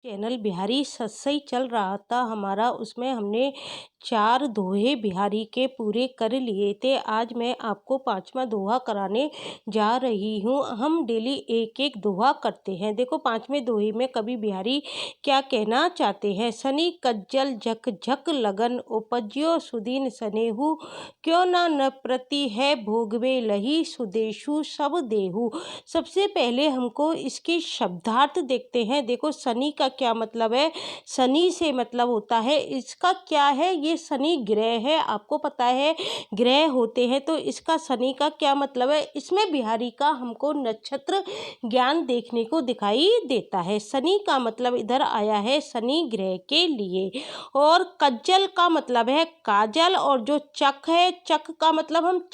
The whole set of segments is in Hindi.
चैनल बिहारी सही चल रहा था हमारा। उसमें हमने 4 दोहे बिहारी के पूरे कर लिए थे। आज मैं आपको 5वां दोहा कराने जा रही हूँ। हम डेली एक एक दोहा करते हैं। देखो 5वें दोहे में कवि बिहारी क्या कहना चाहते हैं। सनी कज्जल झक झक लगन उपज्यो सुदीन सनेहु क्यों न प्रति है भोगवे लही सुदेशु सब देहु। सबसे पहले हमको इसके शब्दार्थ देखते हैं। देखो शनि का क्या मतलब है। शनि से मतलब होता है, इसका क्या है, ये शनि ग्रह है। आपको पता है ग्रह होते हैं, तो इसका शनि का क्या मतलब है। इसमें बिहारी का हमको नक्षत्र ज्ञान देखने को दिखाई देता है। शनि का मतलब इधर आया है शनि ग्रह के लिए। और कज्जल का मतलब है काजल, और जो चक है, चक का मतलब हम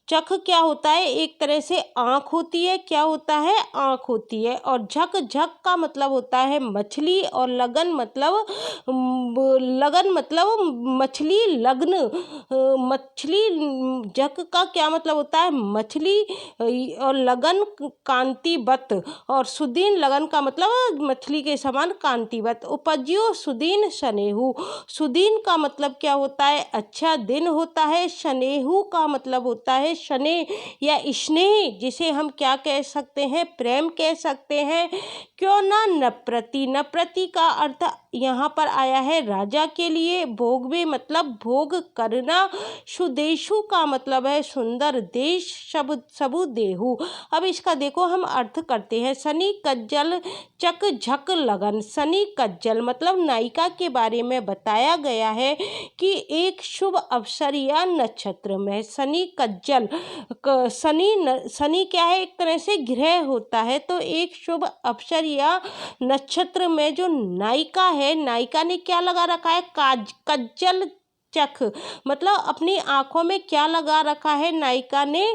चख क्या होता है, एक तरह से आँख होती है। क्या होता है, आँख होती है। और झक झक का मतलब होता है मछली, और लगन मतलब मछली, लग्न मछली। झक का क्या मतलब होता है मछली, और लगन कांतिवत, और सुदीन लगन का मतलब मछली के समान कांतिवत। उपज्यो सुदीन शनेहु, सुदीन का मतलब क्या होता है, अच्छा दिन होता है। शनेहु का मतलब होता है शनि या स्नेह, जिसे हम क्या कह सकते हैं, प्रेम कह सकते हैं। क्यों ना नप्रति, नप्रति का अर्थ यहाँ पर आया है राजा के लिए। भोगवे मतलब भोग करना। सुदेशु का मतलब है सुंदर देश। सबु देहु। अब इसका देखो हम अर्थ करते हैं। शनि कज्जल चक झक लगन। शनि कज्जल मतलब नायिका के बारे में बताया गया है कि एक शुभ अवसर या नक्षत्र में शनि कज्जल। शनि क्या है, एक तरह से ग्रह होता है। तो एक शुभ अवसर या नक्षत्र में जो नायिका है, नायिका ने क्या लगा रखा है, कज्जल चख मतलब अपनी आंखों में क्या लगा रखा है, नायिका ने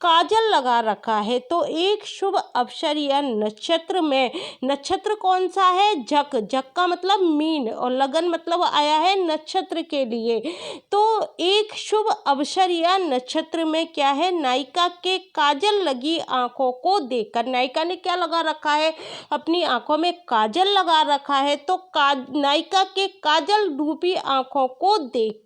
काजल लगा रखा है। तो एक शुभ अवसर या नक्षत्र में, नक्षत्र कौन सा है, झक, झक का मतलब मीन, और लगन मतलब आया है नक्षत्र के लिए। तो एक शुभ अवसर या नक्षत्र में क्या है, नायिका के काजल लगी आंखों को देखकर, नायिका ने क्या लगा रखा है, अपनी आंखों में काजल लगा रखा है। तो नायिका के काजल रूपी आंखों को देखकर,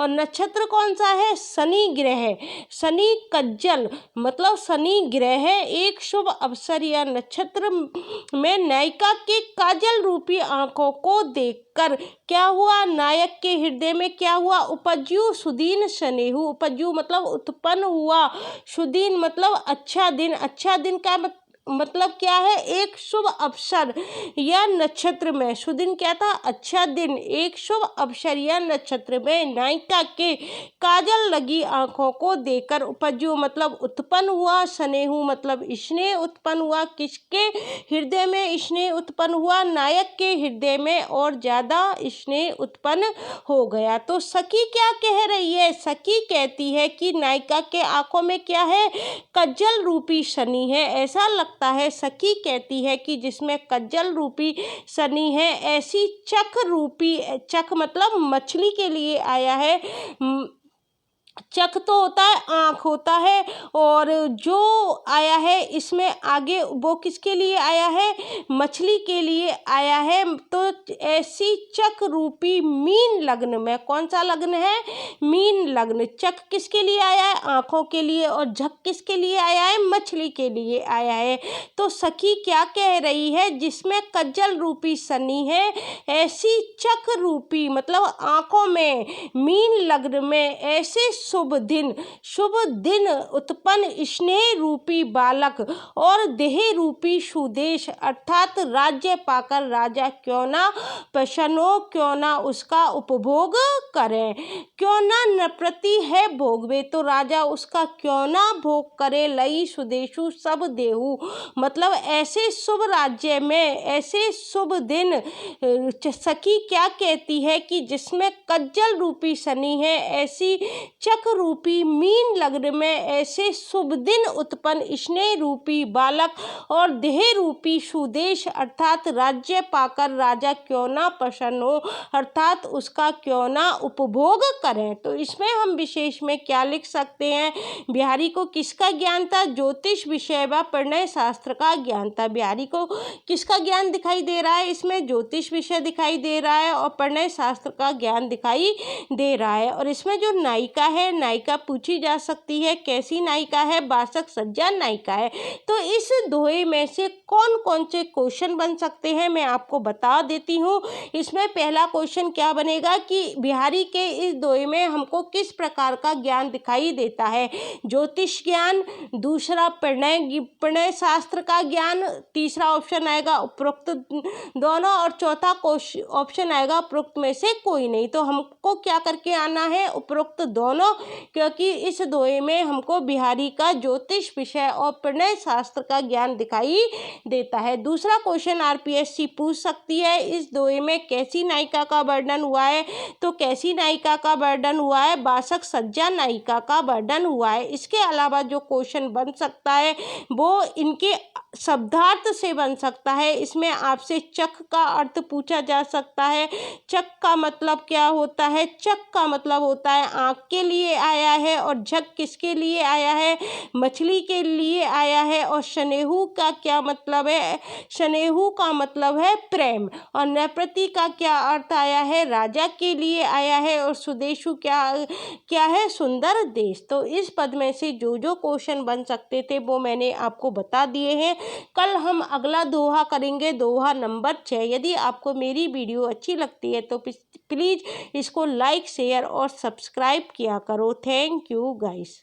और नक्षत्र कौन सा है, शनि ग्रह। शनि कज्जल मतलब शनि ग्रह है। एक शुभ अवसर या नक्षत्र में नायिका के काजल रूपी आंखों को देखकर क्या हुआ, नायक के हृदय में क्या हुआ, उपज्यु सुदीन शनेहु। उपज्यु मतलब उत्पन्न हुआ, सुदीन मतलब अच्छा दिन। अच्छा दिन का मतलब क्या है, एक शुभ अवसर या नक्षत्र में, सुदिन क्या था, अच्छा दिन। एक शुभ अवसर या नक्षत्र में नायिका के काजल लगी आंखों को देखकर उपज्यो मतलब उत्पन्न हुआ, स्नेहु मतलब स्नेह उत्पन्न हुआ। किसके हृदय में स्नेह उत्पन्न हुआ, नायक के हृदय में और ज्यादा स्नेह उत्पन्न हो गया। तो सखी क्या कह रही है, सखी कहती है कि नायिका के आंखों में क्या है, कज्जल रूपी शनि है। ऐसा लगता है, सखी कहती है कि जिसमें कज्जल रूपी शनि है, ऐसी चख रूपी, चख मतलब मछली के लिए आया है। चख तो होता है, आँख होता है, और जो आया है इसमें आगे वो किसके लिए आया है, मछली के लिए आया है। तो ऐसी चक रूपी मीन लग्न में, कौन सा लग्न है, मीन लग्न। चक किसके लिए आया है, आँखों के लिए, और झक किसके लिए आया है, मछली के लिए आया है। तो सखी क्या कह रही है, जिसमें कज्जल रूपी शनि है, ऐसी चक रूपी मतलब आँखों में, मीन लग्न में ऐसे शुभ दिन उत्पन्न स्नेह रूपी बालक और देह रूपी सुदेश अर्थात राज्य पाकर राजा क्यों ना प्रसन्न हो, क्यों ना उसका उपभोग करें। क्यों ना नृपति है भोगवे, तो राजा उसका क्यों ना भोग करे। लई सुदेशु सब देहु मतलब ऐसे शुभ राज्य में, ऐसे शुभ दिन। सखी क्या कहती है कि जिसमें कज्जल रूपी शनि है, ऐसी चक रूपी मीन लग्न में ऐसे शुभ दिन उत्पन्न स्नेह रूपी बालक और देह रूपी सुदेश अर्थात राज्य पाकर राजा क्यों ना प्रसन्न हो, अर्थात उसका क्यों ना उपभोग करें। तो इसमें हम विशेष में क्या लिख सकते हैं, बिहारी को किसका ज्ञान था, ज्योतिष विषय व प्रणय शास्त्र का ज्ञान था। बिहारी को किसका ज्ञान दिखाई दे रहा है, इसमें ज्योतिष विषय दिखाई दे रहा है और प्रणय शास्त्र का ज्ञान दिखाई दे रहा है। और इसमें जो नायिका है, नायिका पूछी जा सकती है कैसी नायिका है, बासक सज्जा नायिका है। तो इस दोहे में से कौन कौन से क्वेश्चन बन सकते हैं मैं आपको बता देती हूँ। इसमें पहला क्वेश्चन क्या बनेगा कि बिहारी के इस दोहे में हमको किस प्रकार का ज्ञान दिखाई देता है, ज्योतिष ज्ञान, दूसरा प्रणय शास्त्र का ज्ञान, तीसरा ऑप्शन आएगा उपरोक्त दोनों और चौथा ऑप्शन आएगा उपरोक्त में से कोई नहीं। तो हमको क्या करके आना है, उपरोक्त दोनों, क्योंकि इस दोहे में हमको बिहारी का ज्योतिष विषय और प्रणय शास्त्र का ज्ञान दिखाई देता है। दूसरा क्वेश्चन आरपीएससी पूछ सकती है, इस दोहे में कैसी नायिका का वर्णन हुआ है, तो कैसी नायिका का वर्णन हुआ है, बासक सज्जा नायिका का वर्णन हुआ है। इसके अलावा जो क्वेश्चन बन सकता है वो इनके शब्दार्थ से बन सकता है। इसमें आपसे चक का अर्थ पूछा जा सकता है, चक का मतलब क्या होता है, चक का मतलब होता है आँख के लिए आया है और झक किसके लिए आया है, मछली के लिए आया है। और स्नेहू का क्या मतलब है, स्नेहू का मतलब है प्रेम। और नृपति का क्या अर्थ आया है, राजा के लिए आया है। और सुदेशु क्या है, सुंदर देश। तो इस पद में से जो जो क्वेश्चन बन सकते थे वो मैंने आपको बता दिए हैं। कल हम अगला दोहा करेंगे, दोहा नंबर 6। यदि आपको मेरी वीडियो अच्छी लगती है तो प्लीज़ इसको लाइक शेयर और सब्सक्राइब किया करो। Thank you guys.